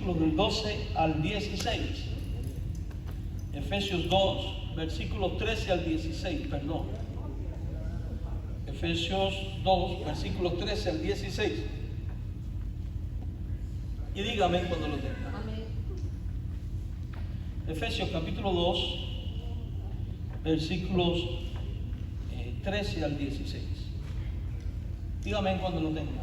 versículos del 12 al 16. Efesios 2, versículos 13 al 16, perdón. Efesios 2, versículos 13 al 16. Y dígame cuando lo tenga. Efesios capítulo 2, versículos 13 al 16. Dígame cuando lo tenga.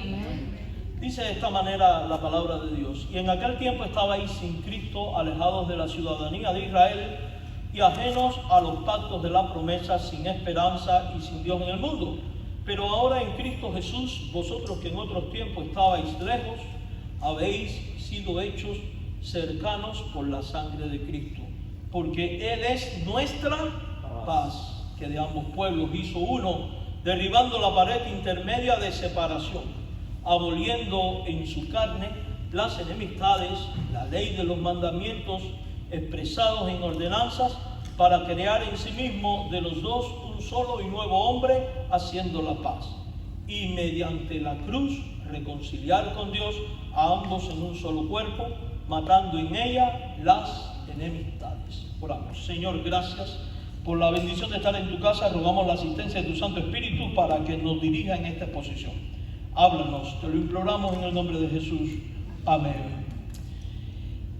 Amén. Dice de esta manera la palabra de Dios: y en aquel tiempo estabais sin Cristo, alejados de la ciudadanía de Israel y ajenos a los pactos de la promesa, sin esperanza y sin Dios en el mundo. Pero ahora en Cristo Jesús, vosotros que en otros tiempos estabais lejos, habéis sido hechos cercanos por la sangre de Cristo, porque Él es nuestra paz, que de ambos pueblos hizo uno, derribando la pared intermedia de separación, aboliendo en su carne las enemistades, la ley de los mandamientos expresados en ordenanzas, para crear en sí mismo de los dos un solo y nuevo hombre, haciendo la paz, y mediante la cruz reconciliar con Dios a ambos en un solo cuerpo, matando en ella las enemistades. Oramos. Señor, gracias por la bendición de estar en tu casa. Rogamos la asistencia de tu Santo Espíritu para que nos dirija en esta exposición. Háblanos, te lo imploramos en el nombre de Jesús. Amén.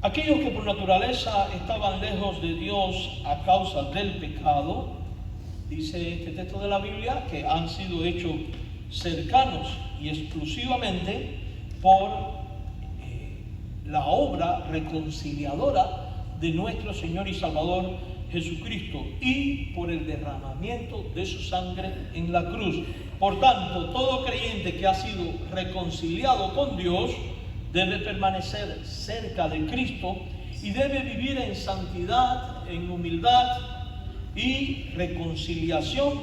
Aquellos que por naturaleza estaban lejos de Dios a causa del pecado, dice este texto de la Biblia, que han sido hechos cercanos y exclusivamente por la obra reconciliadora de nuestro Señor y Salvador Jesucristo y por el derramamiento de su sangre en la cruz. Por tanto, todo creyente que ha sido reconciliado con Dios debe permanecer cerca de Cristo y debe vivir en santidad, en humildad y reconciliación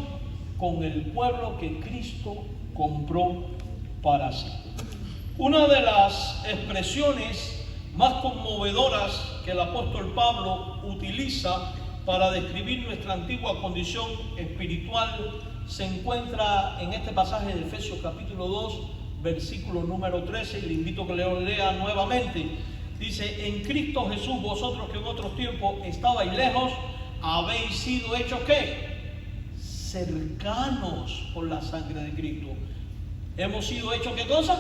con el pueblo que Cristo compró para sí. Una de las expresiones más conmovedoras que el apóstol Pablo utiliza para describir nuestra antigua condición espiritual se encuentra en este pasaje de Efesios capítulo 2, versículo número 13, y le invito a que lo lea nuevamente. Dice: en Cristo Jesús, vosotros que en otros tiempos estabais lejos, habéis sido hechos ¿qué? Cercanos por la sangre de Cristo. Hemos sido hechos ¿qué cosa?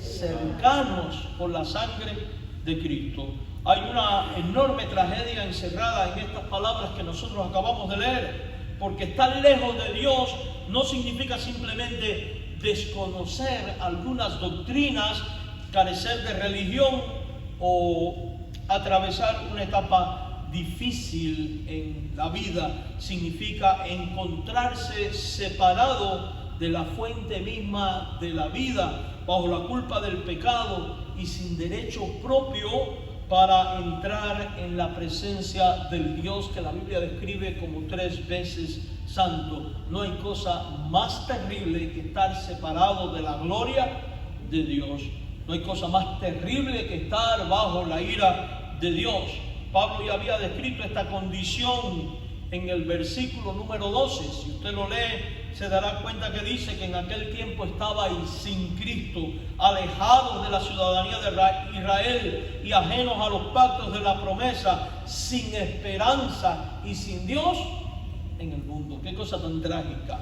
Cercanos por la sangre de Cristo. Hay una enorme tragedia encerrada en estas palabras que nosotros acabamos de leer, porque estar lejos de Dios no significa simplemente desconocer algunas doctrinas, carecer de religión o atravesar una etapa difícil en la vida. Significa encontrarse separado de la fuente misma de la vida, bajo la culpa del pecado y sin derecho propio para entrar en la presencia del Dios que la Biblia describe como 3 veces santo. No hay cosa más terrible que estar separado de la gloria de Dios. No hay cosa más terrible que estar bajo la ira de Dios. Pablo ya había descrito esta condición en el versículo número 12. Si usted lo lee, se dará cuenta que dice que en aquel tiempo estabais sin Cristo, alejados de la ciudadanía de Israel y ajenos a los pactos de la promesa, sin esperanza y sin Dios en el mundo. Qué cosa tan trágica.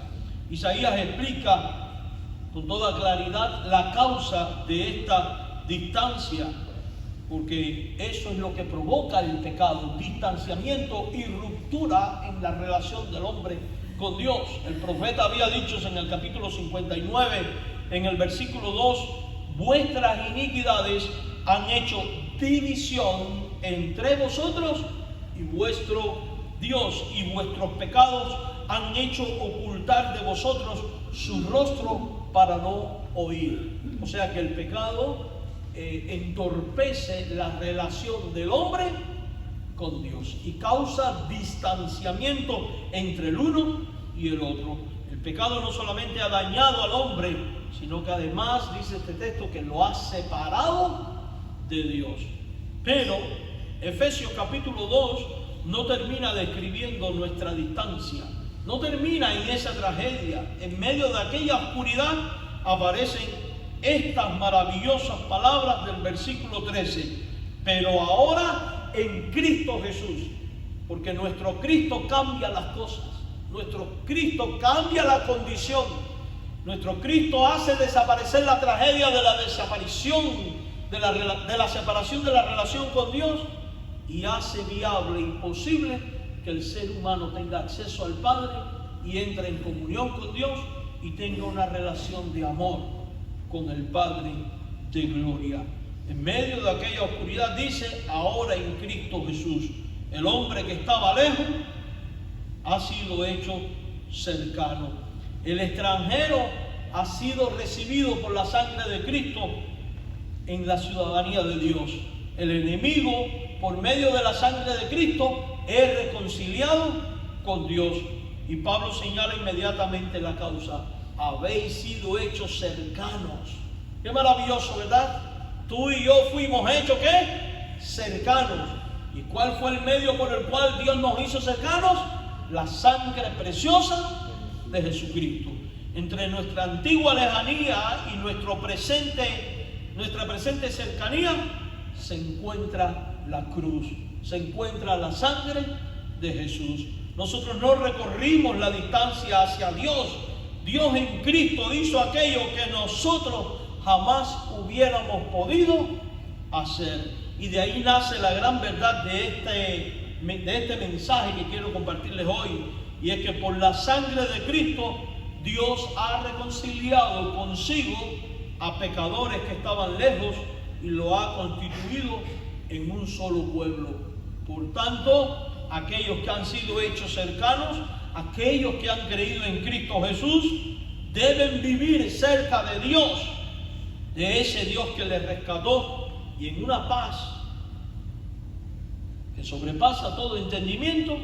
Isaías explica con toda claridad la causa de esta distancia, porque eso es lo que provoca el pecado: distanciamiento y ruptura en la relación del hombre con Dios. El profeta había dicho en el capítulo 59, en el versículo 2: vuestras iniquidades han hecho división entre vosotros y vuestro Dios, y vuestros pecados han hecho ocultar de vosotros su rostro para no oír. O sea que el pecado entorpece la relación del hombre con Dios y causa distanciamiento entre el uno y el otro. El pecado no solamente ha dañado al hombre, sino que además, dice este texto, que lo ha separado de Dios. Pero Efesios capítulo 2 no termina describiendo nuestra distancia, no termina en esa tragedia. En medio de aquella oscuridad aparecen estas maravillosas palabras del versículo 13. Pero ahora en Cristo Jesús, porque nuestro Cristo cambia las cosas, nuestro Cristo cambia la condición, nuestro Cristo hace desaparecer la tragedia de la desaparición, de la separación de la relación con Dios, y hace viable e imposible que el ser humano tenga acceso al Padre y entre en comunión con Dios y tenga una relación de amor con el Padre de gloria. En medio de aquella oscuridad dice, ahora en Cristo Jesús, el hombre que estaba lejos ha sido hecho cercano. El extranjero ha sido recibido por la sangre de Cristo en la ciudadanía de Dios. El enemigo, por medio de la sangre de Cristo, es reconciliado con Dios. Y Pablo señala inmediatamente la causa. Habéis sido hechos cercanos. Qué maravilloso, ¿verdad? Tú y yo fuimos hechos, ¿qué? Cercanos. ¿Y cuál fue el medio por el cual Dios nos hizo cercanos? La sangre preciosa de Jesucristo. Entre nuestra antigua lejanía y nuestra presente cercanía se encuentra la cruz, se encuentra la sangre de Jesús. Nosotros no recorrimos la distancia hacia Dios. Dios en Cristo hizo aquello que nosotros jamás hubiéramos podido hacer. Y de ahí nace la gran verdad de este mensaje que quiero compartirles hoy. Y es que por la sangre de Cristo, Dios ha reconciliado consigo a pecadores que estaban lejos y lo ha constituido en un solo pueblo. Por tanto, aquellos que han sido hechos cercanos, aquellos que han creído en Cristo Jesús, deben vivir cerca de Dios, de ese Dios que les rescató, y en una paz que sobrepasa todo entendimiento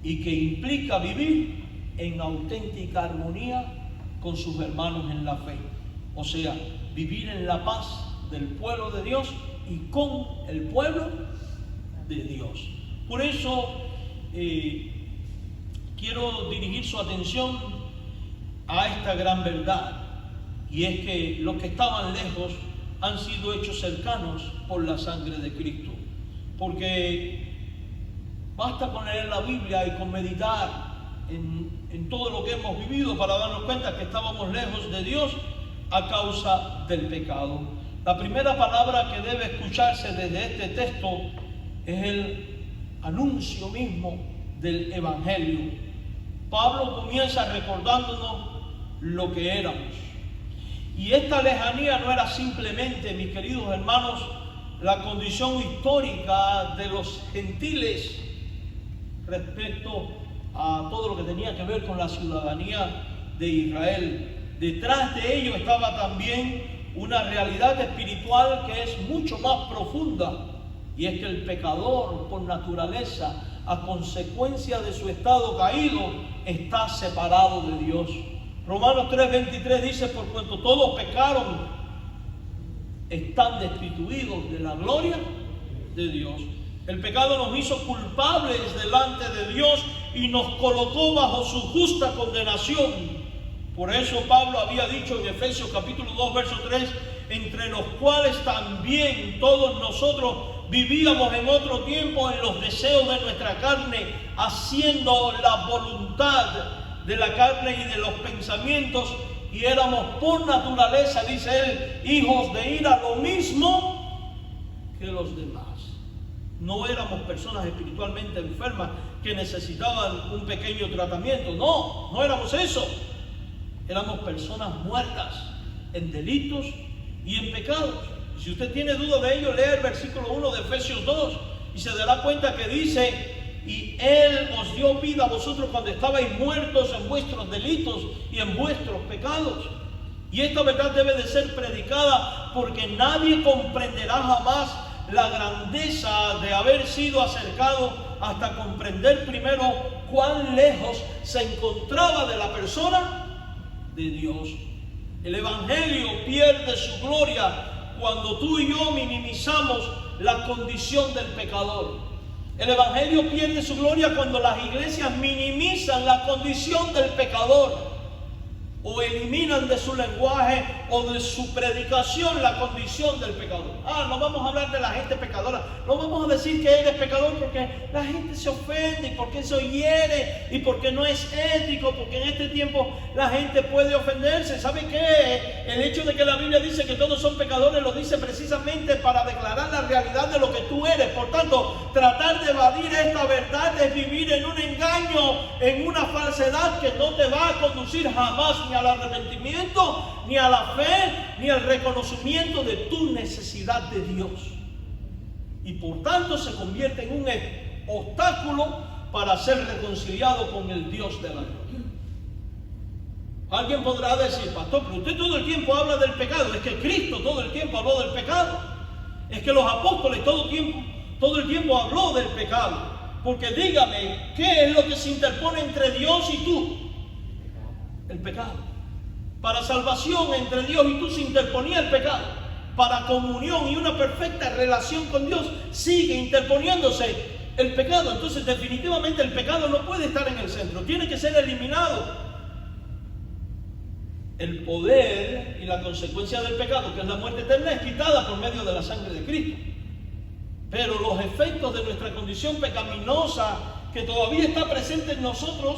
y que implica vivir en auténtica armonía con sus hermanos en la fe. O sea, vivir en la paz del pueblo de Dios y con el pueblo de Dios. Por eso quiero dirigir su atención a esta gran verdad, y es que los que estaban lejos han sido hechos cercanos por la sangre de Cristo. Porque basta con leer la Biblia y con meditar en todo lo que hemos vivido para darnos cuenta que estábamos lejos de Dios a causa del pecado. La primera palabra que debe escucharse desde este texto es el anuncio mismo del Evangelio. Pablo comienza recordándonos lo que éramos. Y esta lejanía no era simplemente, mis queridos hermanos, la condición histórica de los gentiles respecto a todo lo que tenía que ver con la ciudadanía de Israel. Detrás de ello estaba también una realidad espiritual que es mucho más profunda, y es que el pecador, por naturaleza, a consecuencia de su estado caído, está separado de Dios. Romanos 3:23 dice: por cuanto todos pecaron, están destituidos de la gloria de Dios. El pecado nos hizo culpables delante de Dios y nos colocó bajo su justa condenación. Por eso Pablo había dicho en Efesios capítulo 2, verso 3, entre los cuales también todos nosotros vivíamos en otro tiempo en los deseos de nuestra carne, haciendo la voluntad de la carne y de los pensamientos, y éramos por naturaleza, dice él, hijos de ira, lo mismo que los demás. No éramos personas espiritualmente enfermas que necesitaban un pequeño tratamiento. No éramos eso. Éramos personas muertas en delitos y en pecados. Si usted tiene duda de ello, lea el versículo 1 de Efesios 2 y se dará cuenta que dice: y Él os dio vida a vosotros cuando estabais muertos en vuestros delitos y en vuestros pecados. Y esta verdad debe de ser predicada, porque nadie comprenderá jamás la grandeza de haber sido acercado hasta comprender primero cuán lejos se encontraba de la persona de Dios. El Evangelio pierde su gloria cuando tú y yo minimizamos la condición del pecador. El Evangelio pierde su gloria cuando las iglesias minimizan la condición del pecador. o eliminan de su lenguaje o de su predicación la condición del pecador. No vamos a hablar de la gente pecadora, no vamos a decir que eres pecador porque la gente se ofende, y porque se hiere, y porque no es ético, porque en este tiempo la gente puede ofenderse. ¿Sabe qué? El hecho de que la Biblia dice que todos son pecadores lo dice precisamente para declarar la realidad de lo que tú eres. Por tanto, tratar de evadir esta verdad es vivir en un engaño, en una falsedad que no te va a conducir jamás ni al arrepentimiento, ni a la fe, ni al reconocimiento de tu necesidad de Dios. Y por tanto se convierte en un obstáculo para ser reconciliado con el Dios de la gloria. Alguien podrá decir: pastor, pero usted todo el tiempo habla del pecado. Es que Cristo todo el tiempo habló del pecado. Es que los apóstoles todo el tiempo habló del pecado. Porque dígame, ¿qué es lo que se interpone entre Dios y tú? El pecado. Para salvación entre Dios y tú se interponía el pecado. Para comunión y una perfecta relación con Dios sigue interponiéndose el pecado. Entonces definitivamente el pecado no puede estar en el centro, tiene que ser eliminado. El poder y la consecuencia del pecado, que es la muerte eterna, es quitada por medio de la sangre de Cristo. Pero los efectos de nuestra condición pecaminosa, que todavía está presente en nosotros,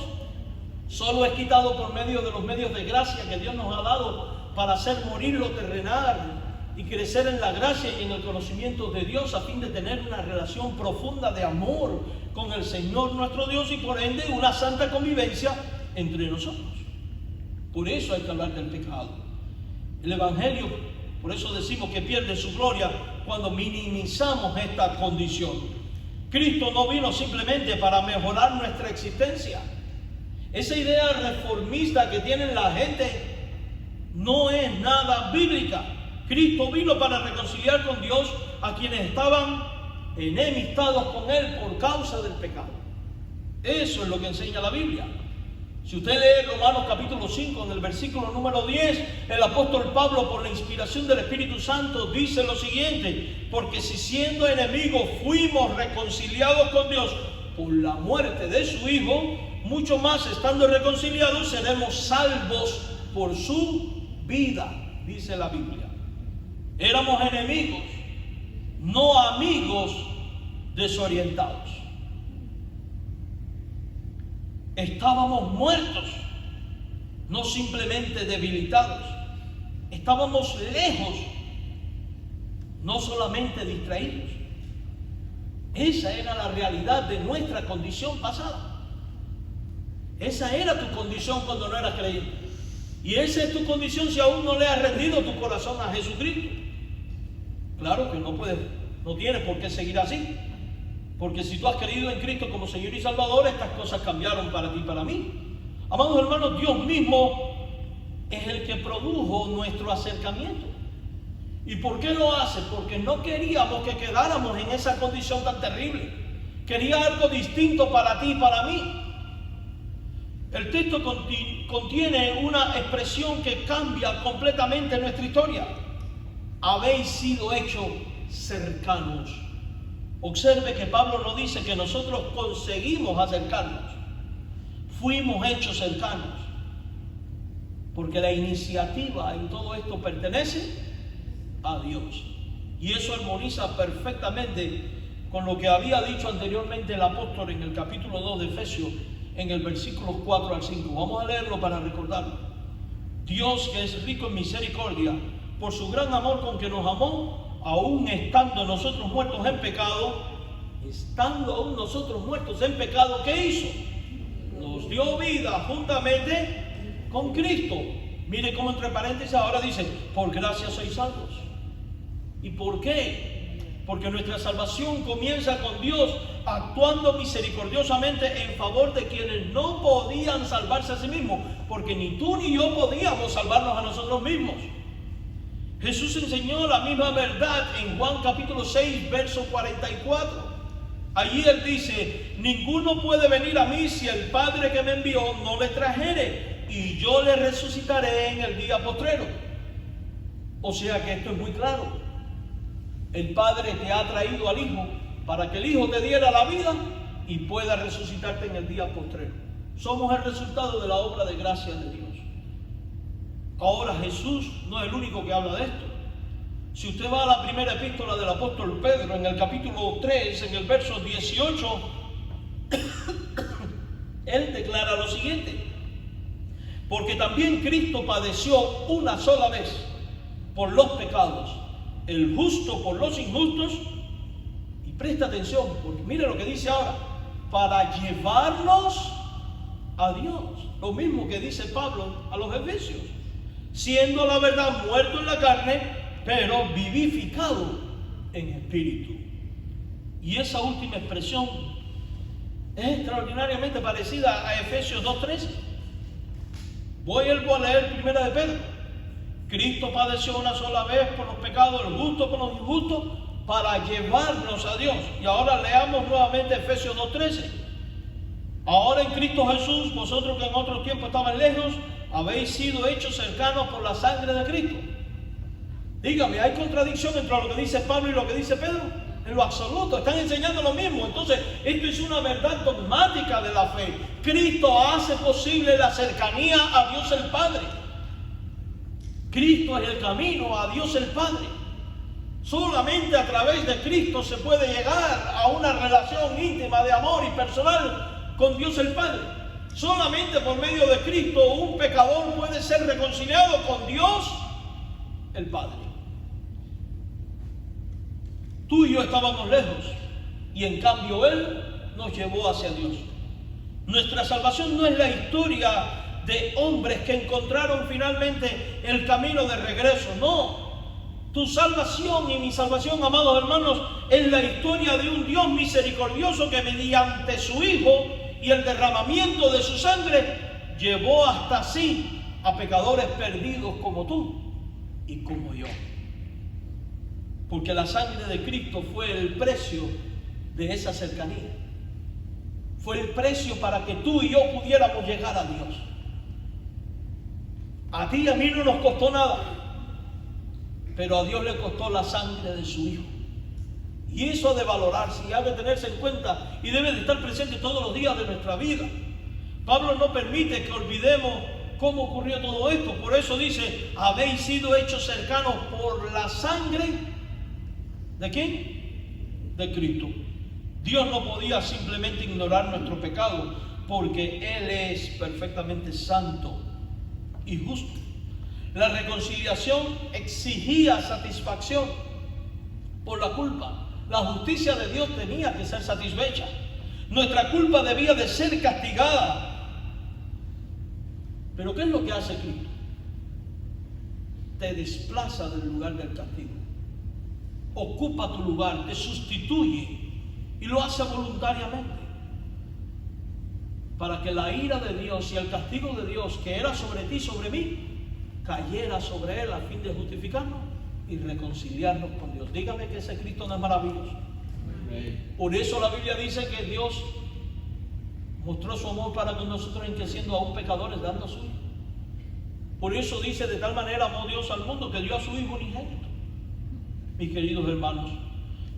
solo es quitado por medio de los medios de gracia que Dios nos ha dado para hacer morir lo terrenal y crecer en la gracia y en el conocimiento de Dios, a fin de tener una relación profunda de amor con el Señor nuestro Dios y por ende una santa convivencia entre nosotros. Por eso hay que hablar del pecado. El Evangelio, por eso decimos que pierde su gloria cuando minimizamos esta condición. Cristo no vino simplemente para mejorar nuestra existencia. Esa idea reformista que tiene la gente no es nada bíblica. Cristo vino para reconciliar con Dios a quienes estaban enemistados con Él por causa del pecado. Eso es lo que enseña la Biblia. Si usted lee Romanos capítulo 5, en el versículo número 10, el apóstol Pablo, por la inspiración del Espíritu Santo, dice lo siguiente: porque si siendo enemigos fuimos reconciliados con Dios por la muerte de su Hijo, mucho más estando reconciliados seremos salvos por su vida, dice la Biblia. Éramos enemigos, no amigos desorientados. Estábamos muertos, no simplemente debilitados. Estábamos lejos, no solamente distraídos. Esa era la realidad de nuestra condición pasada. Esa era tu condición cuando no eras creyente. Y esa es tu condición si aún no le has rendido tu corazón a Jesucristo. Claro que no tienes por qué seguir así. Porque si tú has creído en Cristo como Señor y Salvador, estas cosas cambiaron para ti y para mí. Amados hermanos, Dios mismo es el que produjo nuestro acercamiento. ¿Y por qué lo hace? Porque no queríamos que quedáramos en esa condición tan terrible. Quería algo distinto para ti y para mí. El texto contiene una expresión que cambia completamente nuestra historia. Habéis sido hechos cercanos. Observe que Pablo no dice que nosotros conseguimos acercarnos. Fuimos hechos cercanos. Porque la iniciativa en todo esto pertenece a Dios. Y eso armoniza perfectamente con lo que había dicho anteriormente el apóstol en el capítulo 2 de Efesios, en el versículo 4 al 5. Vamos a leerlo para recordarlo. Dios, que es rico en misericordia, por su gran amor con que nos amó, aún estando nosotros muertos en pecado, ¿qué hizo? Nos dio vida juntamente con Cristo. Mire cómo entre paréntesis ahora dice: por gracia sois salvos. ¿Y por qué? Porque nuestra salvación comienza con Dios actuando misericordiosamente en favor de quienes no podían salvarse a sí mismos, porque ni tú ni yo podíamos salvarnos a nosotros mismos. Jesús enseñó la misma verdad en Juan capítulo 6, verso 44. Allí Él dice: ninguno puede venir a mí si el Padre que me envió no le trajere, y yo le resucitaré en el día postrero. O sea que esto es muy claro. El Padre te ha traído al Hijo para que el Hijo te diera la vida y pueda resucitarte en el día postrero. Somos el resultado de la obra de gracia de Dios. Ahora Jesús no es el único que habla de esto. Si usted va a la primera epístola del apóstol Pedro, en el capítulo 3, en el verso 18, él declara lo siguiente: porque también Cristo padeció una sola vez por los pecados, el justo por los injustos, y presta atención, porque mire lo que dice ahora, para llevarnos a Dios. Lo mismo que dice Pablo a los Efesios, siendo la verdad muerto en la carne, pero vivificado en espíritu. Y esa última expresión es extraordinariamente parecida a Efesios 2:13. Vuelvo a leer primera de Pedro. Cristo padeció una sola vez por los pecados, el justo por los injustos, para llevarnos a Dios. Y ahora leamos nuevamente Efesios 2:13. Ahora en Cristo Jesús, vosotros que en otro tiempo estaban lejos, habéis sido hechos cercanos por la sangre de Cristo. Dígame, ¿hay contradicción entre lo que dice Pablo y lo que dice Pedro? En lo absoluto, están enseñando lo mismo. Entonces, esto es una verdad dogmática de la fe. Cristo hace posible la cercanía a Dios el Padre. Cristo es el camino a Dios el Padre. Solamente a través de Cristo se puede llegar a una relación íntima de amor y personal con Dios el Padre. Solamente por medio de Cristo un pecador puede ser reconciliado con Dios el Padre. Tú y yo estábamos lejos y en cambio Él nos llevó hacia Dios. Nuestra salvación no es la historia de hombres que encontraron finalmente el camino de regreso, no. Tu salvación y mi salvación, amados hermanos, es la historia de un Dios misericordioso que mediante su Hijo y el derramamiento de su sangre llevó hasta sí a pecadores perdidos como tú y como yo. Porque la sangre de Cristo fue el precio de esa cercanía. Fue el precio para que tú y yo pudiéramos llegar a Dios. A ti y a mí no nos costó nada, pero a Dios le costó la sangre de su Hijo. Y eso ha de valorarse y ha de tenerse en cuenta y debe de estar presente todos los días de nuestra vida. Pablo no permite que olvidemos cómo ocurrió todo esto. Por eso dice, habéis sido hechos cercanos por la sangre. ¿De quién? De Cristo. Dios no podía simplemente ignorar nuestro pecado porque Él es perfectamente santo y justo. La reconciliación exigía satisfacción por la culpa. La justicia de Dios tenía que ser satisfecha. Nuestra culpa debía de ser castigada. Pero ¿qué es lo que hace Cristo? Te desplaza del lugar del castigo. Ocupa tu lugar, te sustituye y lo hace voluntariamente para que la ira de Dios y el castigo de Dios que era sobre ti y sobre mí cayera sobre Él a fin de justificarnos y reconciliarnos con Dios. Dígame que ese Cristo no es maravilloso. Por eso la Biblia dice que Dios mostró su amor para con nosotros en que siendo aún pecadores dando a su Hijo. Por eso dice, de tal manera amó Dios al mundo que dio a su Hijo unigénito. Mis queridos hermanos,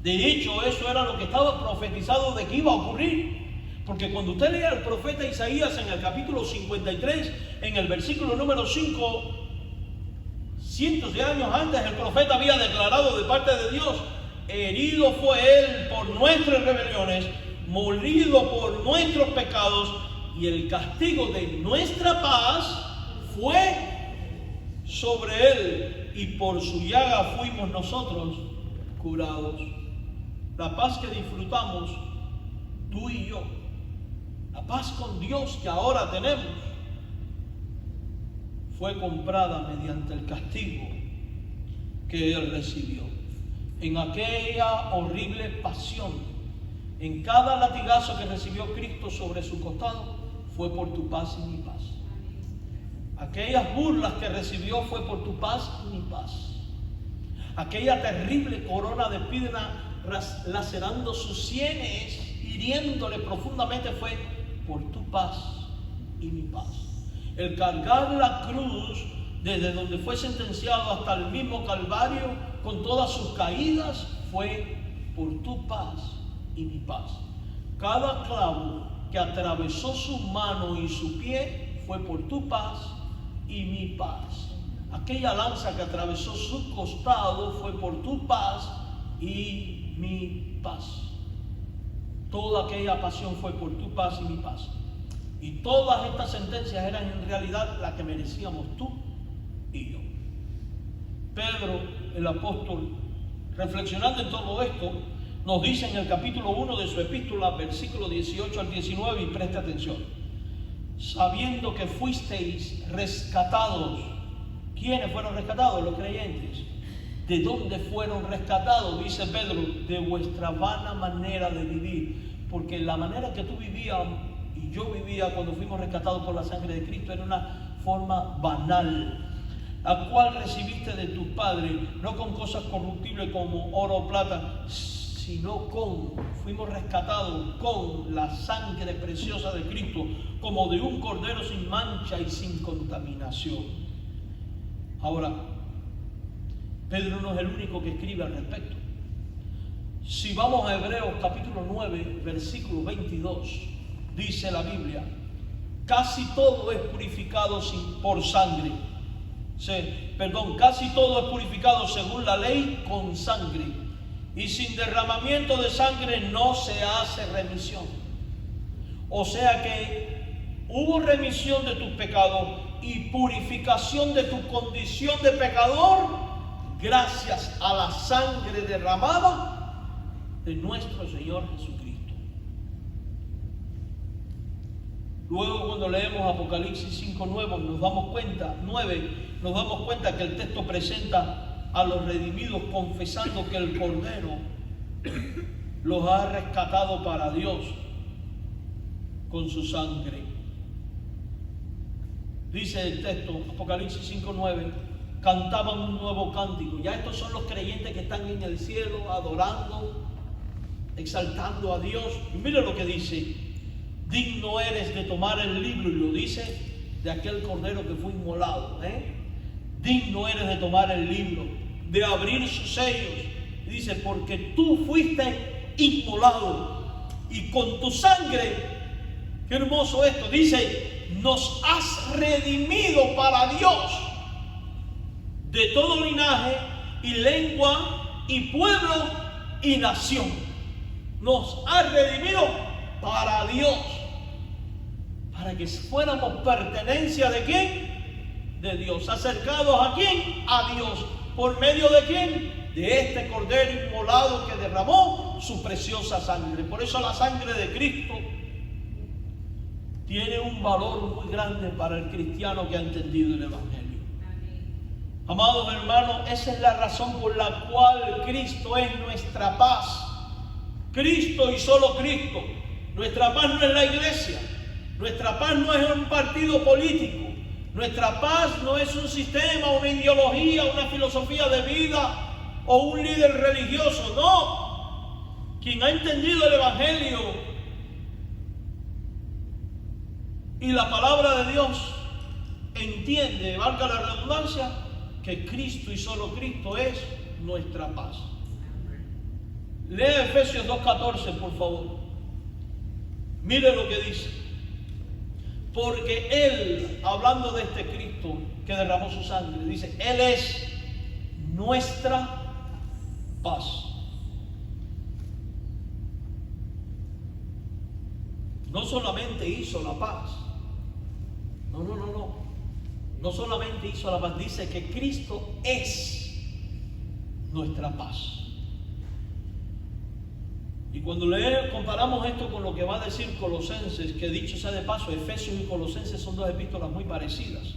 de hecho eso era lo que estaba profetizado de que iba a ocurrir, porque cuando usted lea al profeta Isaías en el capítulo 53, en el versículo número 5, cientos de años antes el profeta había declarado de parte de Dios: herido fue Él por nuestras rebeliones, molido por nuestros pecados, y el castigo de nuestra paz fue sobre Él, y por su llaga fuimos nosotros curados. La paz que disfrutamos tú y yo, la paz con Dios que ahora tenemos, fue comprada mediante el castigo que Él recibió. En aquella horrible pasión, en cada latigazo que recibió Cristo sobre su costado, fue por tu paz y mi paz. Aquellas burlas que recibió fue por tu paz y mi paz. Aquella terrible corona de espina lacerando sus sienes, hiriéndole profundamente, fue por tu paz y mi paz. El cargar la cruz desde donde fue sentenciado hasta el mismo Calvario con todas sus caídas fue por tu paz y mi paz. Cada clavo que atravesó su mano y su pie fue por tu paz y mi paz. aquella lanza que atravesó su costado fue por tu paz y mi paz. Toda aquella pasión fue por tu paz y mi paz. Y todas estas sentencias eran en realidad las que merecíamos tú y yo. Pedro, el apóstol, reflexionando en todo esto, nos dice en el capítulo 1 de su epístola, versículo 18 al 19, y preste atención. Sabiendo que fuisteis rescatados. ¿Quiénes fueron rescatados? Los creyentes. ¿De dónde fueron rescatados? Dice Pedro, de vuestra vana manera de vivir. Porque la manera que tú vivías y yo vivía cuando fuimos rescatados por la sangre de Cristo era una forma banal, la cual recibiste de tus padres, no con cosas corruptibles como oro o plata, sino fuimos rescatados con la sangre preciosa de Cristo, como de un cordero sin mancha y sin contaminación. Ahora, Pedro no es el único que escribe al respecto. Si vamos a Hebreos capítulo 9, versículo 22, dice la Biblia, casi todo es purificado por sangre. Casi todo es purificado según la ley con sangre, y sin derramamiento de sangre no se hace remisión. O sea que hubo remisión de tus pecados y purificación de tu condición de pecador gracias a la sangre derramada de nuestro Señor Jesucristo. Luego, cuando leemos Apocalipsis 5:9, nos damos cuenta que el texto presenta a los redimidos confesando que el Cordero los ha rescatado para Dios con su sangre. Dice el texto, Apocalipsis 5:9, cantaban un nuevo cántico. Ya estos son los creyentes que están en el cielo adorando, exaltando a Dios. Y mira lo que dice: digno eres de tomar el libro, y lo dice de aquel cordero que fue inmolado. Digno eres de tomar el libro, de abrir sus sellos. Y dice, porque tú fuiste inmolado y con tu sangre, qué hermoso esto, dice, nos has redimido para Dios de todo linaje y lengua y pueblo y nación. Nos has redimido para Dios, para que fuéramos pertenencia de ¿quién? De Dios. ¿Acercados a quién? A Dios. ¿Por medio de quién? De este cordero inmolado que derramó su preciosa sangre. Por eso la sangre de Cristo tiene un valor muy grande para el cristiano que ha entendido el Evangelio. Amados hermanos, esa es la razón por la cual Cristo es nuestra paz. Cristo y solo Cristo. Nuestra paz no es la iglesia. Nuestra paz no es un partido político. Nuestra paz no es un sistema, una ideología, una filosofía de vida o un líder religioso. No. Quien ha entendido el Evangelio y la palabra de Dios entiende, valga la redundancia, que Cristo y solo Cristo es nuestra paz. Lea Efesios 2:14, por favor. Mire lo que dice. Porque Él, hablando de este Cristo que derramó su sangre, dice, Él es nuestra paz. No solamente hizo la paz. No. No solamente hizo la paz, dice que Cristo es nuestra paz. Y cuando comparamos esto con lo que va a decir Colosenses, que dicho sea de paso, Efesios y Colosenses son dos epístolas muy parecidas,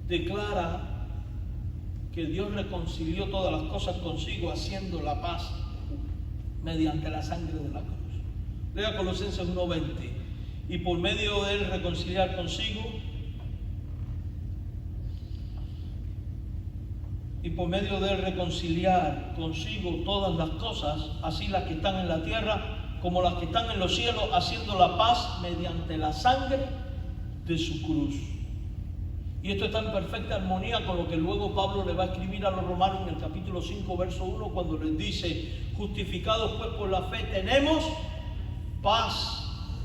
declara que Dios reconcilió todas las cosas consigo, haciendo la paz mediante la sangre de la cruz. Lea Colosenses 1:20. Y por medio de él reconciliar consigo, todas las cosas, así las que están en la tierra como las que están en los cielos, haciendo la paz mediante la sangre de su cruz. Y esto está en perfecta armonía con lo que luego Pablo le va a escribir a los romanos en el capítulo 5, verso 1, cuando les dice: justificados pues por la fe tenemos paz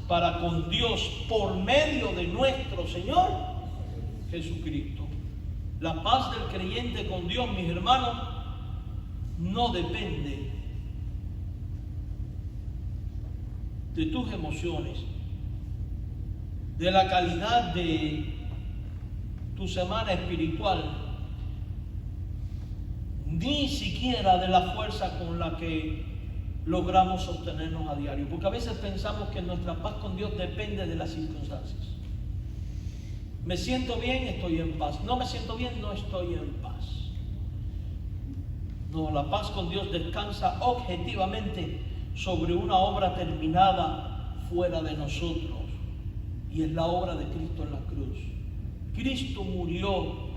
para con Dios por medio de nuestro Señor Jesucristo. La paz del creyente con Dios, mis hermanos, no depende de tus emociones, de la calidad de tu semana espiritual, ni siquiera de la fuerza con la que logramos sostenernos a diario. Porque a veces pensamos que nuestra paz con Dios depende de las circunstancias. Me siento bien, estoy en paz. No me siento bien, no estoy en paz. No, la paz con Dios descansa objetivamente sobre una obra terminada fuera de nosotros. Y es la obra de Cristo en la cruz. Cristo murió,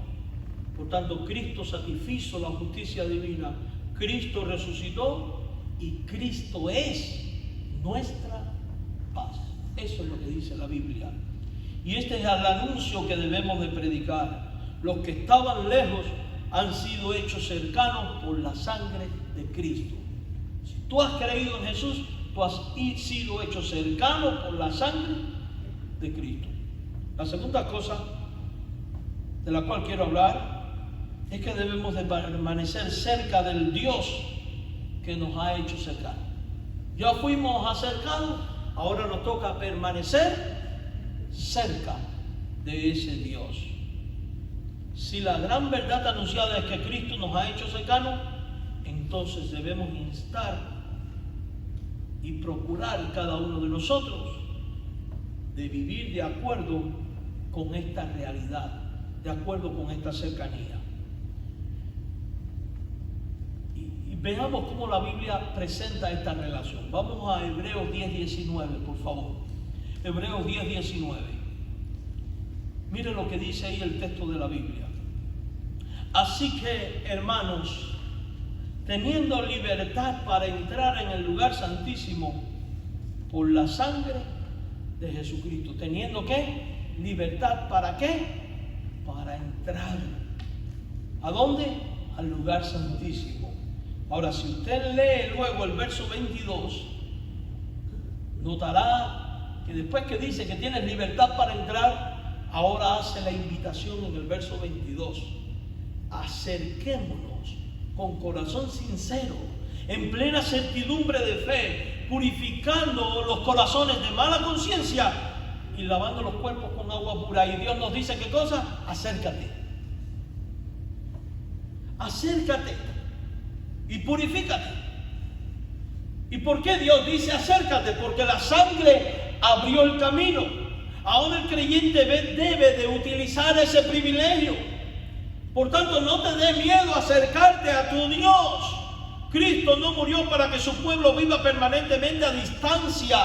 por tanto Cristo satisfizo la justicia divina. Cristo resucitó y Cristo es nuestra paz. Eso es lo que dice la Biblia. Y este es el anuncio que debemos de predicar. Los que estaban lejos han sido hechos cercanos por la sangre de Cristo. Si tú has creído en Jesús, tú has sido hecho cercano por la sangre de Cristo. La segunda cosa de la cual quiero hablar es que debemos de permanecer cerca del Dios que nos ha hecho cercanos. Ya fuimos acercados, ahora nos toca permanecer cerca de ese Dios. Si la gran verdad anunciada es que Cristo nos ha hecho cercanos, entonces debemos instar y procurar cada uno de nosotros de vivir de acuerdo con esta realidad, de acuerdo con esta cercanía. Y veamos cómo la Biblia presenta esta relación. Vamos a Hebreos 10:19, por favor. Hebreos 10:19. Miren lo que dice ahí el texto de la Biblia. Así que, hermanos, teniendo libertad para entrar en el lugar santísimo por la sangre de Jesucristo. ¿Teniendo qué? Libertad para qué? Para entrar. ¿A dónde? Al lugar santísimo. Ahora, si usted lee luego el verso 22, notará que después que dice que tienes libertad para entrar, ahora hace la invitación en el verso 22. Acerquémonos con corazón sincero, en plena certidumbre de fe, purificando los corazones de mala conciencia y lavando los cuerpos con agua pura. Y Dios nos dice, ¿qué cosa? Acércate. Acércate y purifícate. ¿Y por qué Dios dice acércate? Porque la sangre abrió el camino. Ahora el creyente debe de utilizar ese privilegio. Por tanto, no te dé miedo acercarte a tu Dios. Cristo no murió para que su pueblo viva permanentemente a distancia.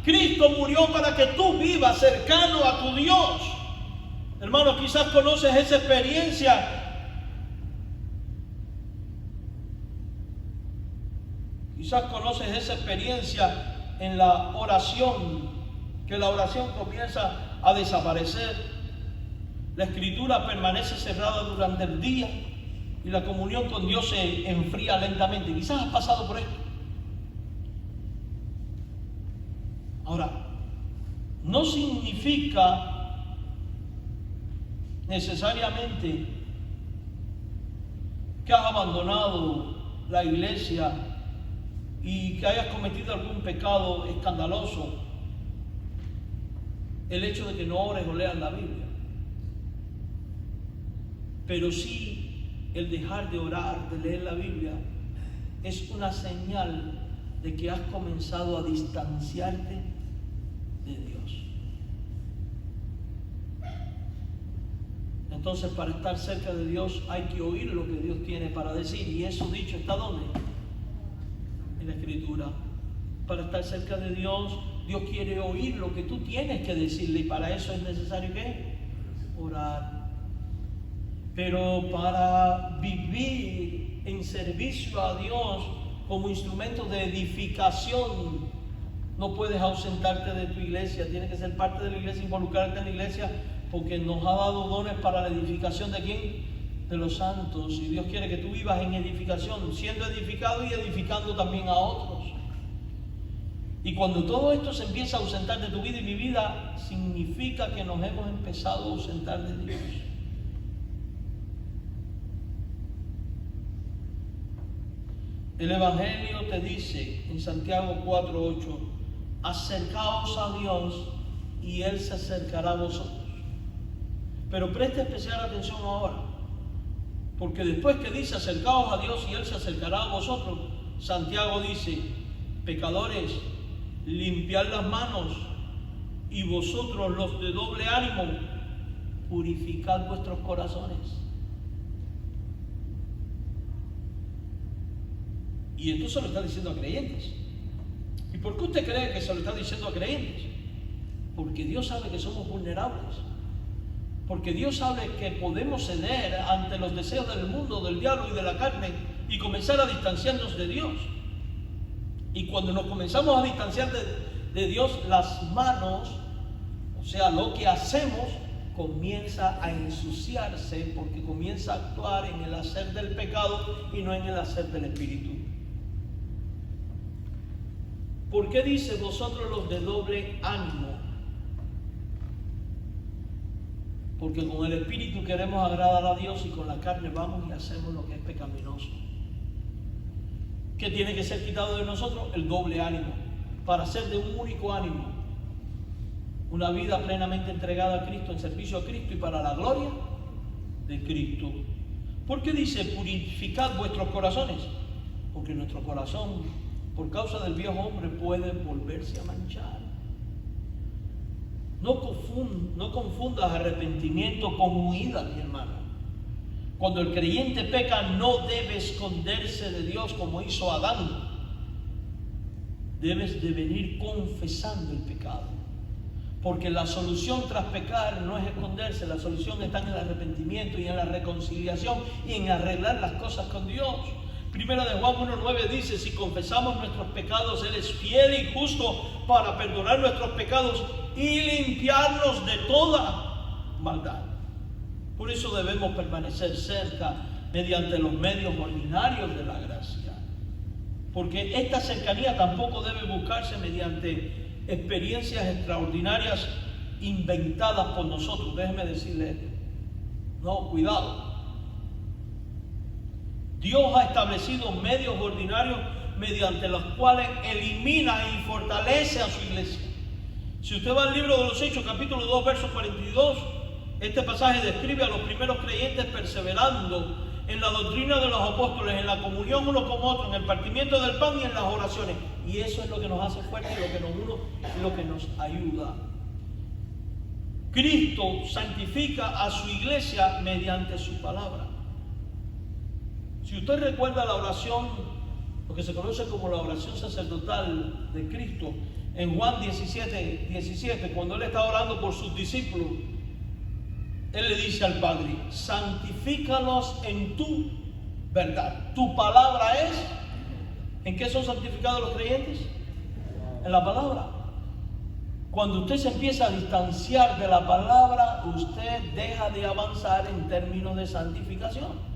Cristo murió para que tú vivas cercano a tu Dios. Hermano, quizás conoces esa experiencia. Quizás conoces esa experiencia en la oración, que la oración comienza a desaparecer. La escritura permanece cerrada durante el día y la comunión con Dios se enfría lentamente. Quizás has pasado por esto. Ahora, no significa necesariamente que has abandonado la iglesia y que hayas cometido algún pecado escandaloso el hecho de que no ores o leas la Biblia. Pero sí, el dejar de orar, de leer la Biblia, es una señal de que has comenzado a distanciarte de Dios. Entonces, para estar cerca de Dios hay que oír lo que Dios tiene para decir. Y eso dicho, ¿está dónde? En la Escritura. Para estar cerca de Dios, Dios quiere oír lo que tú tienes que decirle. Y para eso es necesario ¿qué? Orar. Pero para vivir en servicio a Dios como instrumento de edificación, no puedes ausentarte de tu iglesia. Tienes que ser parte de la iglesia, involucrarte en la iglesia, porque nos ha dado dones para la edificación de ¿quién? De los santos. Y Dios quiere que tú vivas en edificación, siendo edificado y edificando también a otros. Y cuando todo esto se empieza a ausentar de tu vida y mi vida, significa que nos hemos empezado a ausentar de Dios. El Evangelio te dice en Santiago 4:8, acercaos a Dios y Él se acercará a vosotros. Pero preste especial atención ahora, porque después que dice acercaos a Dios y Él se acercará a vosotros, Santiago dice, pecadores, limpiad las manos, y vosotros los de doble ánimo, purificad vuestros corazones. Y esto se lo está diciendo a creyentes. ¿Y por qué usted cree que se lo está diciendo a creyentes? Porque Dios sabe que somos vulnerables. Porque Dios sabe que podemos ceder ante los deseos del mundo, del diablo y de la carne y comenzar a distanciarnos de Dios. Y cuando nos comenzamos a distanciar de Dios, las manos, o sea, lo que hacemos, comienza a ensuciarse porque comienza a actuar en el hacer del pecado y no en el hacer del Espíritu. ¿Por qué dice vosotros los de doble ánimo? Porque con el Espíritu queremos agradar a Dios y con la carne vamos y hacemos lo que es pecaminoso. ¿Qué tiene que ser quitado de nosotros? El doble ánimo, para ser de un único ánimo. Una vida plenamente entregada a Cristo, en servicio a Cristo y para la gloria de Cristo. ¿Por qué dice purificad vuestros corazones? Porque nuestro corazón, por causa del viejo hombre, puede volverse a manchar. No confundas arrepentimiento con huida, mi hermano. Cuando el creyente peca, no debe esconderse de Dios como hizo Adán. Debes de venir confesando el pecado. Porque la solución tras pecar no es esconderse, la solución está en el arrepentimiento y en la reconciliación y en arreglar las cosas con Dios. Primera de Juan 1:9 dice, si confesamos nuestros pecados, Él es fiel y justo para perdonar nuestros pecados y limpiarnos de toda maldad. Por eso debemos permanecer cerca mediante los medios ordinarios de la gracia. Porque esta cercanía tampoco debe buscarse mediante experiencias extraordinarias inventadas por nosotros. Déjeme decirle esto. No, cuidado. Dios ha establecido medios ordinarios mediante los cuales elimina y fortalece a su iglesia. Si usted va al libro de los Hechos, capítulo 2, verso 42, este pasaje describe a los primeros creyentes perseverando en la doctrina de los apóstoles, en la comunión uno con otro, en el partimiento del pan y en las oraciones. Y eso es lo que nos hace fuertes y lo que nos une y lo que nos ayuda. Cristo santifica a su iglesia mediante su palabra. Si usted recuerda la oración, lo que se conoce como la oración sacerdotal de Cristo, en Juan 17, cuando Él está orando por sus discípulos, Él le dice al Padre, santifícalos en tu verdad. Tu palabra es, ¿en qué son santificados los creyentes? En la palabra. Cuando usted se empieza a distanciar de la palabra, usted deja de avanzar en términos de santificación.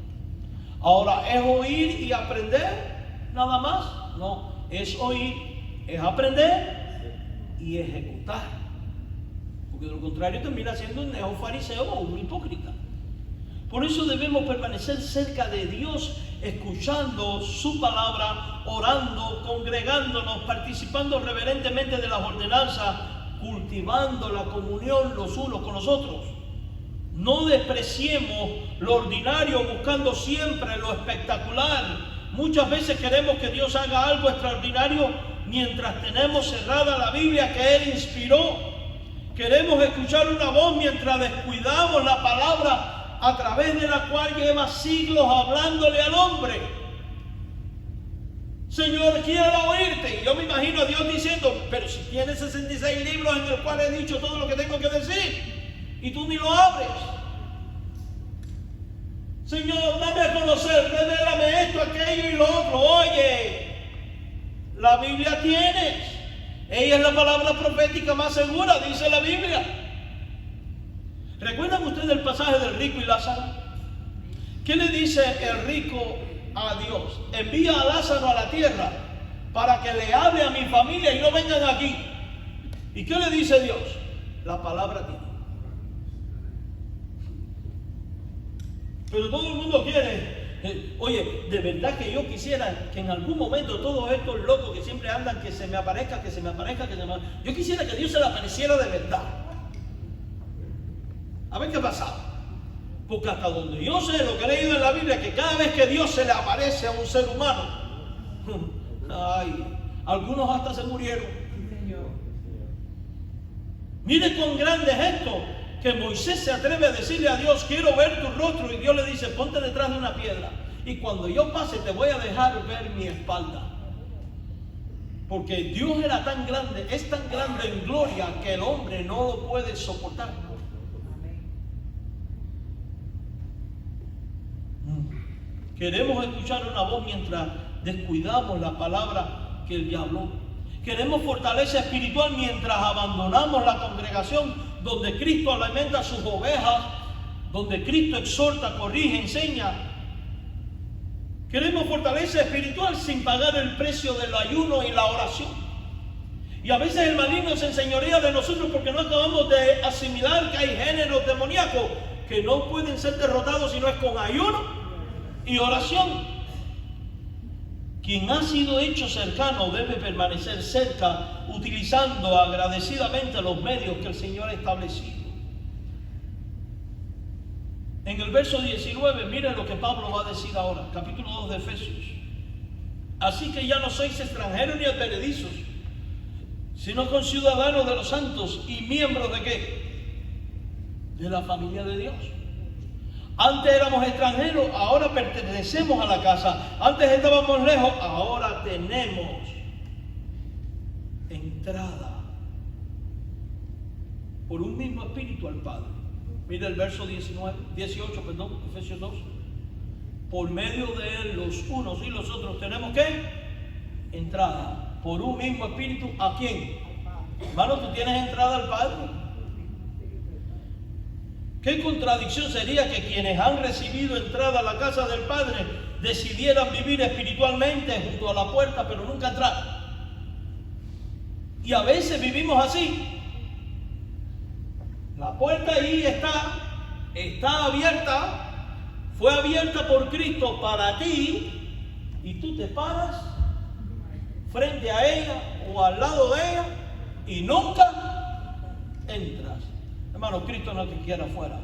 Ahora, ¿es oír y aprender nada más? No, es oír, es aprender y ejecutar. Porque de lo contrario termina siendo un neofariseo o un hipócrita. Por eso debemos permanecer cerca de Dios, escuchando su palabra, orando, congregándonos, participando reverentemente de las ordenanzas, cultivando la comunión los unos con los otros. No despreciemos lo ordinario buscando siempre lo espectacular. Muchas veces queremos que Dios haga algo extraordinario mientras tenemos cerrada la Biblia que Él inspiró. Queremos escuchar una voz mientras descuidamos la palabra a través de la cual lleva siglos hablándole al hombre. Señor, quiero oírte. Y yo me imagino a Dios diciendo, pero si tienes 66 libros en los cuales he dicho todo lo que tengo que decir y tú ni lo abres. Señor, dame a conocer, revélame esto, aquello y lo otro. Oye, la Biblia tienes. Ella es la palabra profética más segura, dice la Biblia. ¿Recuerdan ustedes el pasaje del rico y Lázaro? ¿Qué le dice el rico a Dios? Envía a Lázaro a la tierra para que le hable a mi familia y no vengan aquí. ¿Y qué le dice Dios? La palabra tiene. Pero todo el mundo quiere. Oye, de verdad que yo quisiera que en algún momento todos estos locos que siempre andan, que se me aparezca, que se me aparezca, que se me aparezca. Yo quisiera que Dios se le apareciera de verdad. A ver qué pasaba. Porque hasta donde yo sé, lo que he leído en la Biblia, que cada vez que Dios se le aparece a un ser humano, ay, algunos hasta se murieron. Mire cuán grande es esto, que Moisés se atreve a decirle a Dios, quiero ver tu rostro, y Dios le dice, ponte detrás de una piedra, y cuando yo pase te voy a dejar ver mi espalda. Porque Dios era tan grande, es tan grande en gloria, que el hombre no lo puede soportar. Queremos escuchar una voz mientras descuidamos la palabra que Él ya habló. Queremos fortaleza espiritual mientras abandonamos la congregación donde Cristo alimenta a sus ovejas, donde Cristo exhorta, corrige, enseña. Queremos fortaleza espiritual sin pagar el precio del ayuno y la oración. Y a veces el maligno se enseñorea de nosotros porque no acabamos de asimilar que hay géneros demoníacos que no pueden ser derrotados si no es con ayuno y oración. Quien ha sido hecho cercano debe permanecer cerca, utilizando agradecidamente los medios que el Señor ha establecido. En el verso 19, miren lo que Pablo va a decir ahora, capítulo 2 de Efesios. Así que ya no sois extranjeros ni advenedizos, sino conciudadanos de los santos y miembros de ¿qué? De la familia de Dios. Antes éramos extranjeros, ahora pertenecemos a la casa. Antes estábamos lejos, ahora tenemos entrada por un mismo espíritu al Padre. Mira el verso 18, Efesios 2. Por medio de Él, los unos y los otros, tenemos ¿qué? Entrada por un mismo espíritu. ¿A quién? Hermano, ¿tú tienes entrada al Padre? ¿Qué contradicción sería que quienes han recibido entrada a la casa del Padre decidieran vivir espiritualmente junto a la puerta, pero nunca entrar? Y a veces vivimos así. La puerta ahí está abierta, fue abierta por Cristo para ti, y tú te paras frente a ella o al lado de ella y nunca entras. Hermano, Cristo no te quiere afuera.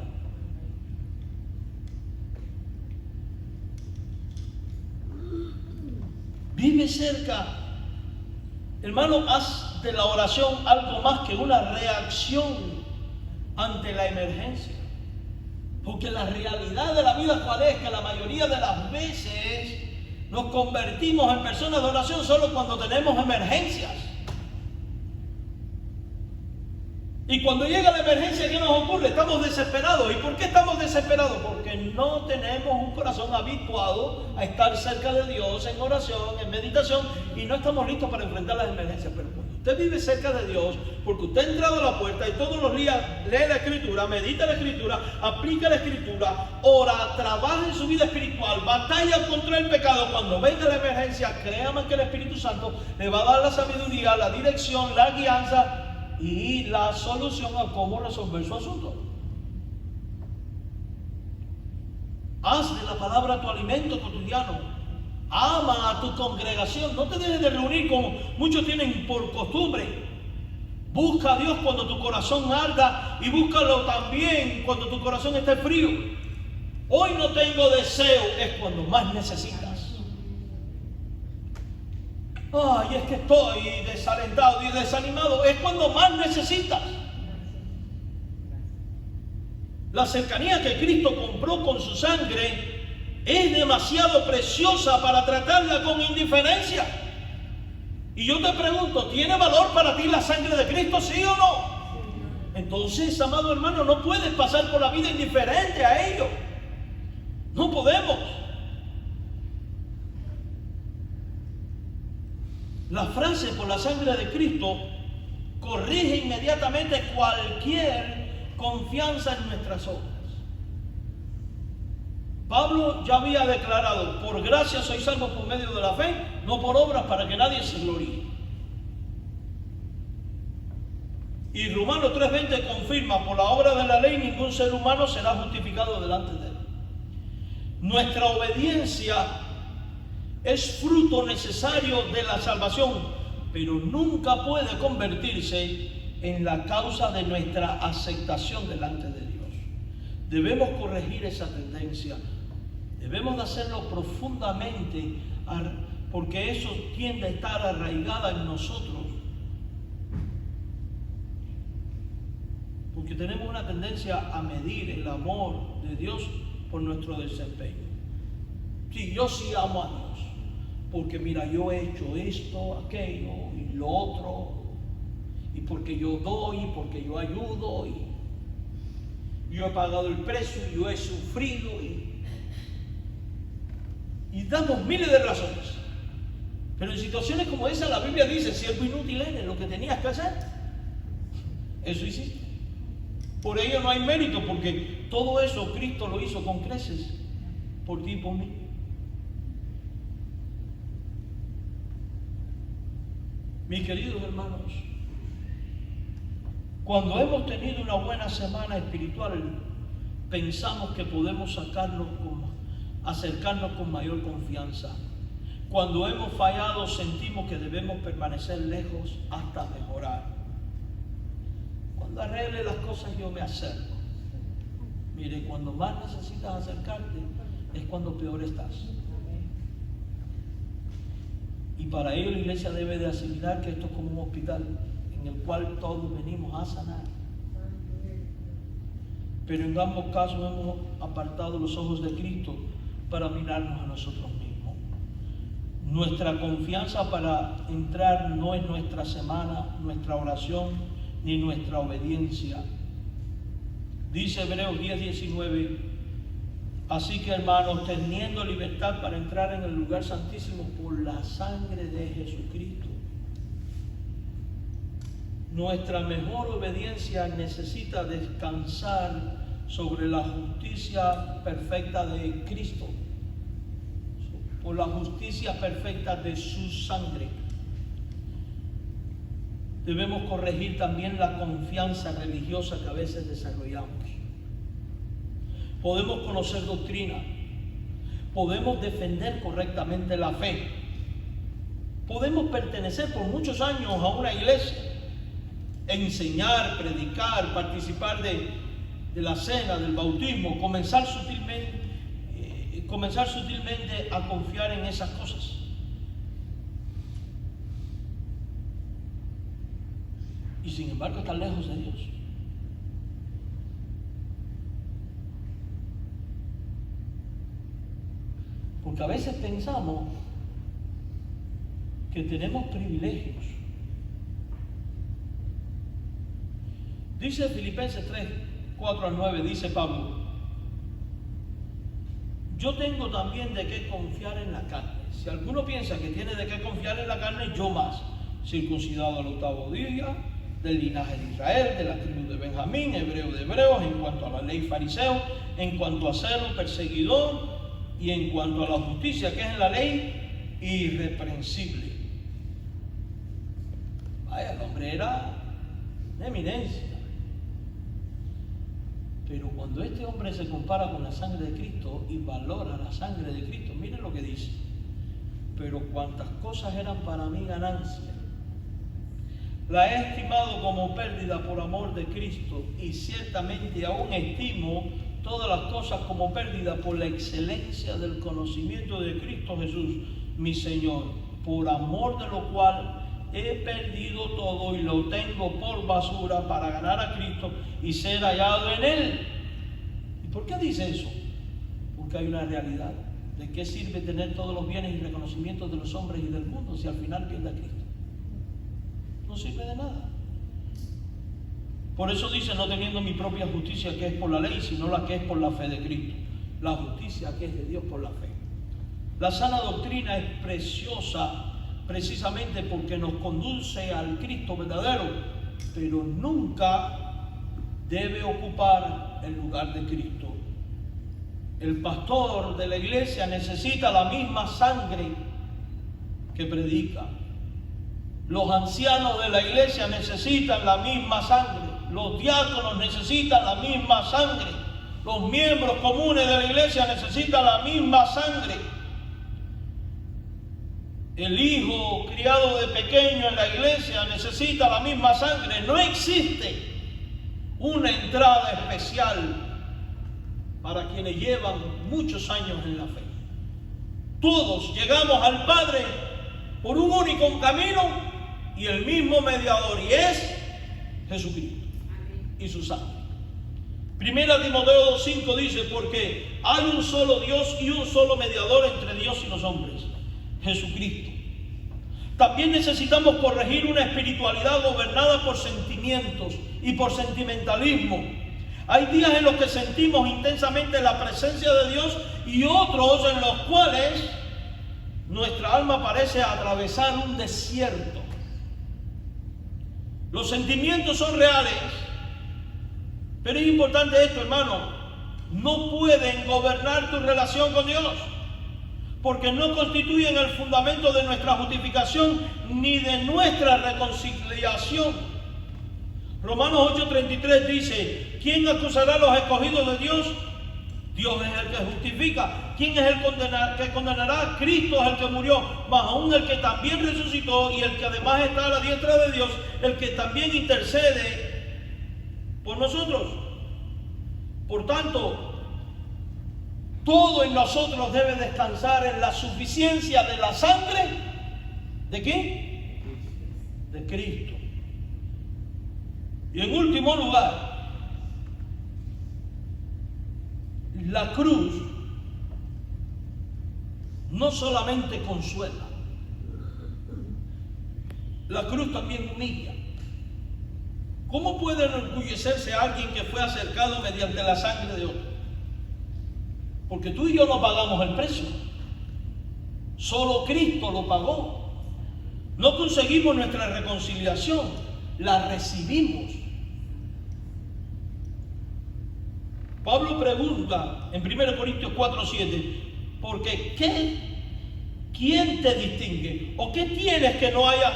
Vive cerca. Hermano, haz de la oración algo más que una reacción ante la emergencia. Porque la realidad de la vida, ¿cuál es? Que la mayoría de las veces nos convertimos en personas de oración solo cuando tenemos emergencias. Y cuando llega la emergencia, ¿qué nos ocurre? Estamos desesperados. ¿Y por qué estamos desesperados? Porque no tenemos un corazón habituado a estar cerca de Dios en oración, en meditación, y no estamos listos para enfrentar las emergencias. Pero cuando usted vive cerca de Dios, porque usted ha entrado a la puerta y todos los días lee la Escritura, medita la Escritura, aplica la Escritura, ora, trabaja en su vida espiritual, batalla contra el pecado, cuando venga la emergencia, créame que el Espíritu Santo le va a dar la sabiduría, la dirección, la guianza y la solución a cómo resolver su asunto. Haz de la palabra tu alimento cotidiano. Ama a tu congregación. No te dejes de reunir como muchos tienen por costumbre. Busca a Dios cuando tu corazón arda y búscalo también cuando tu corazón esté frío. Hoy no tengo deseo, es cuando más necesitas. Ay, es que estoy desalentado y desanimado. Es cuando más necesitas. La cercanía que Cristo compró con su sangre es demasiado preciosa para tratarla con indiferencia. Y yo te pregunto, ¿tiene valor para ti la sangre de Cristo, sí o no? Entonces, amado hermano, no puedes pasar por la vida indiferente a ello. No podemos. La frase por la sangre de Cristo corrige inmediatamente cualquier confianza en nuestras obras. Pablo ya había declarado: por gracia sois salvos por medio de la fe, no por obras, para que nadie se gloríe. Y Romanos 3:20 confirma: por la obra de la ley ningún ser humano será justificado delante de él. Nuestra obediencia es fruto necesario de la salvación, pero nunca puede convertirse en la causa de nuestra aceptación delante de Dios. Debemos corregir esa tendencia. Debemos de hacerlo profundamente, porque eso tiende a estar arraigada en nosotros. Porque tenemos una tendencia a medir el amor de Dios por nuestro desempeño. Sí, yo sí amo a Dios, porque mira, yo he hecho esto, aquello y lo otro, y porque yo doy, porque yo ayudo, y yo he pagado el precio, yo he sufrido, y damos miles de razones. Pero en situaciones como esa, la Biblia dice: siervo inútil eres, lo que tenías que hacer, eso hiciste. Por ello no hay mérito, porque todo eso Cristo lo hizo con creces, por ti y por mí. Mis queridos hermanos, cuando hemos tenido una buena semana espiritual, pensamos que podemos acercarnos con mayor confianza. Cuando hemos fallado, sentimos que debemos permanecer lejos hasta mejorar. Cuando arregle las cosas, yo me acerco. Mire, cuando más necesitas acercarte es cuando peor estás. Y para ello la iglesia debe de asimilar que esto es como un hospital en el cual todos venimos a sanar. Pero en ambos casos hemos apartado los ojos de Cristo para mirarnos a nosotros mismos. Nuestra confianza para entrar no es nuestra semana, nuestra oración, ni nuestra obediencia. Dice Hebreos 10:19: así que, hermanos, teniendo libertad para entrar en el lugar santísimo por la sangre de Jesucristo. Nuestra mejor obediencia necesita descansar sobre la justicia perfecta de Cristo, por la justicia perfecta de su sangre. Debemos corregir también la confianza religiosa que a veces desarrollamos. Podemos conocer doctrina, podemos defender correctamente la fe, podemos pertenecer por muchos años a una iglesia, enseñar, predicar, participar de la cena, del bautismo, comenzar sutilmente a confiar en esas cosas. Y sin embargo estar lejos de Dios. Porque a veces pensamos que tenemos privilegios. Dice Filipenses 3:4-9, dice Pablo: yo tengo también de qué confiar en la carne. Si alguno piensa que tiene de qué confiar en la carne, yo más, circuncidado al 8º día, del linaje de Israel, de la tribu de Benjamín, hebreo de hebreos, en cuanto a la ley fariseo, en cuanto a celo perseguidor, y en cuanto a la justicia que es en la ley, irreprensible. Vaya, el hombre era de eminencia. Pero cuando este hombre se compara con la sangre de Cristo y valora la sangre de Cristo, miren lo que dice: pero cuantas cosas eran para mí ganancia, la he estimado como pérdida por amor de Cristo, y ciertamente aún estimo todas las cosas como pérdida por la excelencia del conocimiento de Cristo Jesús, mi Señor, por amor de lo cual he perdido todo y lo tengo por basura para ganar a Cristo y ser hallado en Él. ¿Y por qué dice eso? Porque hay una realidad. ¿De qué sirve tener todos los bienes y reconocimientos de los hombres y del mundo si al final pierde a Cristo? No sirve de nada. Por eso dice: no teniendo mi propia justicia que es por la ley, sino la que es por la fe de Cristo. La justicia que es de Dios por la fe. La sana doctrina es preciosa precisamente porque nos conduce al Cristo verdadero, pero nunca debe ocupar el lugar de Cristo. El pastor de la iglesia necesita la misma sangre que predica. Los ancianos de la iglesia necesitan la misma sangre. Los diáconos necesitan la misma sangre. Los miembros comunes de la iglesia necesitan la misma sangre. El hijo criado de pequeño en la iglesia necesita la misma sangre. No existe una entrada especial para quienes llevan muchos años en la fe. Todos llegamos al Padre por un único camino y el mismo mediador, y es Jesucristo y su sangre. Primera Timoteo 2:5 dice: porque hay un solo Dios y un solo mediador entre Dios y los hombres, Jesucristo. También necesitamos corregir una espiritualidad gobernada por sentimientos y por sentimentalismo. Hay días en los que sentimos intensamente la presencia de Dios y otros en los cuales nuestra alma parece atravesar un desierto. Los sentimientos son reales, pero es importante esto, hermano: no pueden gobernar tu relación con Dios, porque no constituyen el fundamento de nuestra justificación ni de nuestra reconciliación. Romanos 8:33 dice: ¿quién acusará a los escogidos de Dios? Dios es el que justifica. ¿Quién es el que condenará? Cristo es el que murió, mas aún el que también resucitó y el que además está a la diestra de Dios, el que también intercede por nosotros. Por tanto, todo en nosotros debe descansar en la suficiencia de la sangre ¿de qué? De Cristo. Y en último lugar, la cruz no solamente consuela, la cruz también humilla. ¿Cómo puede enorgullecerse alguien que fue acercado mediante la sangre de otro? Porque tú y yo no pagamos el precio, solo Cristo lo pagó. No conseguimos nuestra reconciliación, la recibimos. Pablo pregunta en 1 Corintios 4:7, porque ¿quién te distingue? ¿O qué tienes que no hayas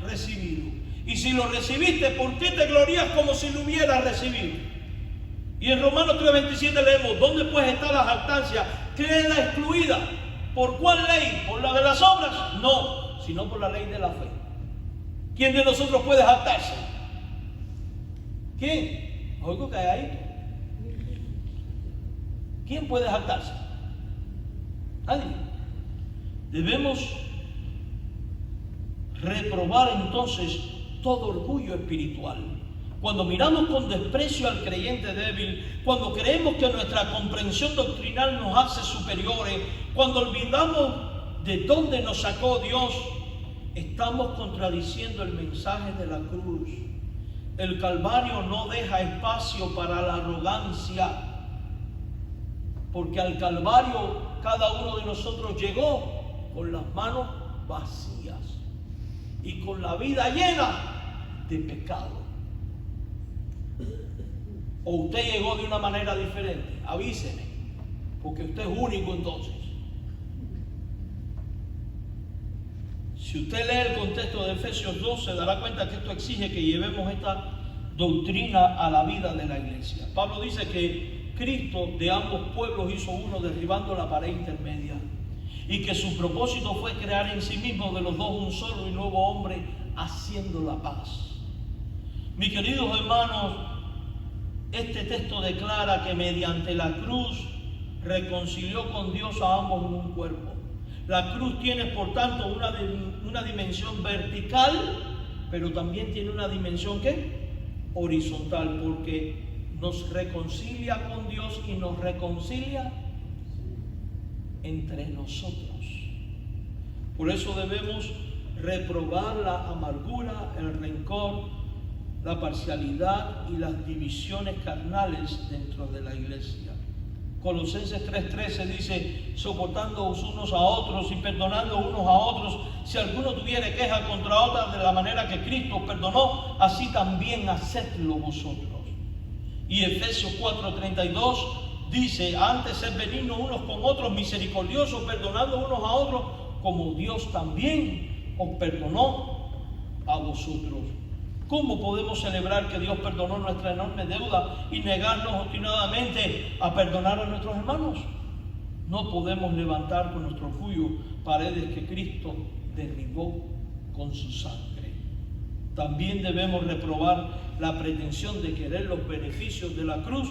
recibido? Y si lo recibiste, ¿por qué te glorías como si lo hubieras recibido? Y en Romanos 3:27 leemos: ¿dónde pues está la jactancia? ¿Queda excluida? ¿Por cuál ley? ¿Por la de las obras? No, sino por la ley de la fe. ¿Quién de nosotros puede jactarse? ¿Quién? Oigo que hay ahí. ¿Quién puede jactarse? Nadie. Debemos reprobar entonces todo orgullo espiritual. Cuando miramos con desprecio al creyente débil, cuando creemos que nuestra comprensión doctrinal nos hace superiores, cuando olvidamos de dónde nos sacó Dios, estamos contradiciendo el mensaje de la cruz. El Calvario no deja espacio para la arrogancia, porque al Calvario cada uno de nosotros llegó con las manos vacías y con la vida llena de pecado. O usted llegó de una manera diferente, avíseme, porque usted es único entonces. Si usted lee el contexto de Efesios 2, se dará cuenta que esto exige que llevemos esta doctrina a la vida de la iglesia. Pablo dice que Cristo de ambos pueblos hizo uno, derribando la pared intermedia, y que su propósito fue crear en sí mismo de los dos un solo y nuevo hombre, haciendo la paz. Mis queridos hermanos, este texto declara que mediante la cruz reconcilió con Dios a ambos en un cuerpo. La cruz tiene, por tanto, una dimensión vertical, pero también tiene una dimensión ¿qué? Horizontal, porque nos reconcilia con Dios y nos reconcilia entre nosotros. Por eso debemos reprobar la amargura, el rencor, la parcialidad y las divisiones carnales dentro de la iglesia. Colosenses 3:13 dice: soportándoos unos a otros y perdonando unos a otros, si alguno tuviere queja contra otra, de la manera que Cristo perdonó, así también hacedlo vosotros. Y Efesios 4:32 dice, antes ser benignos unos con otros, misericordiosos, perdonando unos a otros, como Dios también os perdonó a vosotros. ¿Cómo podemos celebrar que Dios perdonó nuestra enorme deuda y negarnos obstinadamente a perdonar a nuestros hermanos? No podemos levantar con nuestro orgullo paredes que Cristo derribó con su sangre. También debemos reprobar la pretensión de querer los beneficios de la cruz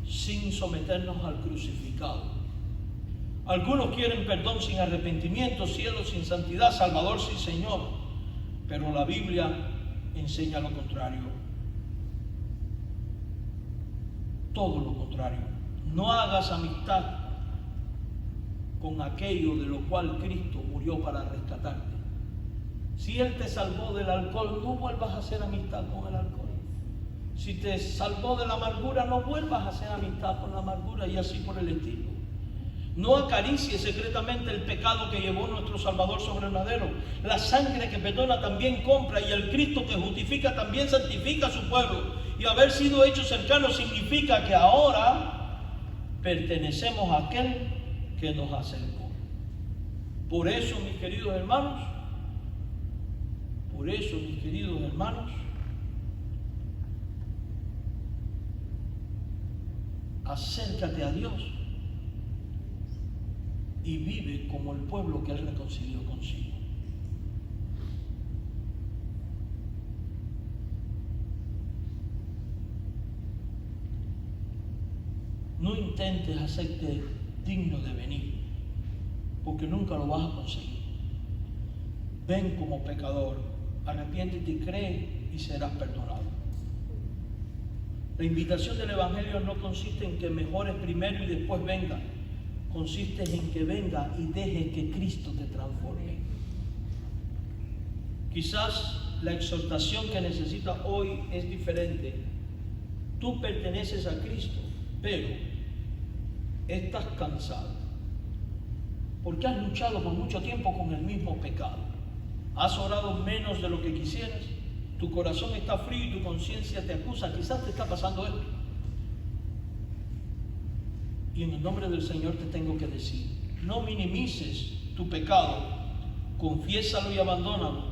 sin someternos al crucificado. Algunos quieren perdón sin arrepentimiento, cielo sin santidad, Salvador sin Señor, pero la Biblia enseña lo contrario. Todo lo contrario. No hagas amistad con aquello de lo cual Cristo murió para rescatarte. Si Él te salvó del alcohol, no vuelvas a hacer amistad con el alcohol. Si te salvó de la amargura, no vuelvas a hacer amistad con la amargura, y así por el estilo. No acaricies secretamente el pecado que llevó nuestro Salvador sobre el madero. La sangre que perdona también compra, y el Cristo que justifica también santifica a su pueblo. Y haber sido hechos cercanos significa que ahora pertenecemos a aquel que nos acercó. Por eso, mis queridos hermanos, acércate a Dios y vive como el pueblo que Él reconcilió consigo. No intentes hacerte digno de venir, porque nunca lo vas a conseguir. Ven como pecador, arrepiéntete y cree y serás perdonado. La invitación del Evangelio no consiste en que mejores primero y después venga. Consiste en que venga y deje que Cristo te transforme. Quizás la exhortación que necesitas hoy es diferente. Tú perteneces a Cristo, pero estás cansado porque has luchado por mucho tiempo con el mismo pecado. Has orado menos de lo que quisieras. Tu corazón está frío y tu conciencia te acusa. Quizás te está pasando esto. Y en el nombre del Señor te tengo que decir, no minimices tu pecado, confiésalo y abandónalo,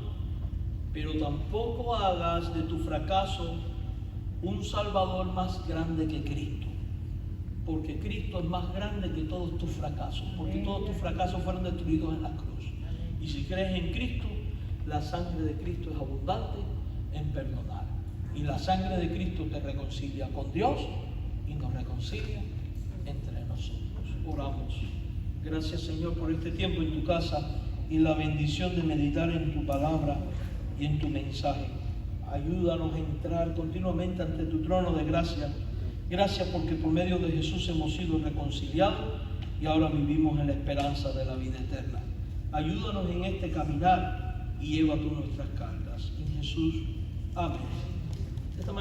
pero tampoco hagas de tu fracaso un Salvador más grande que Cristo, porque Cristo es más grande que todos tus fracasos, porque todos tus fracasos fueron destruidos en la cruz. Y si crees en Cristo, la sangre de Cristo es abundante en perdonar, y la sangre de Cristo te reconcilia con Dios y nos reconcilia entre nosotros. Oramos. Gracias, Señor, por este tiempo en tu casa y la bendición de meditar en tu palabra y en tu mensaje. Ayúdanos a entrar continuamente ante tu trono de gracia. Gracias porque por medio de Jesús hemos sido reconciliados y ahora vivimos en la esperanza de la vida eterna. Ayúdanos en este caminar y lleva tú nuestras cargas. En Jesús, amén.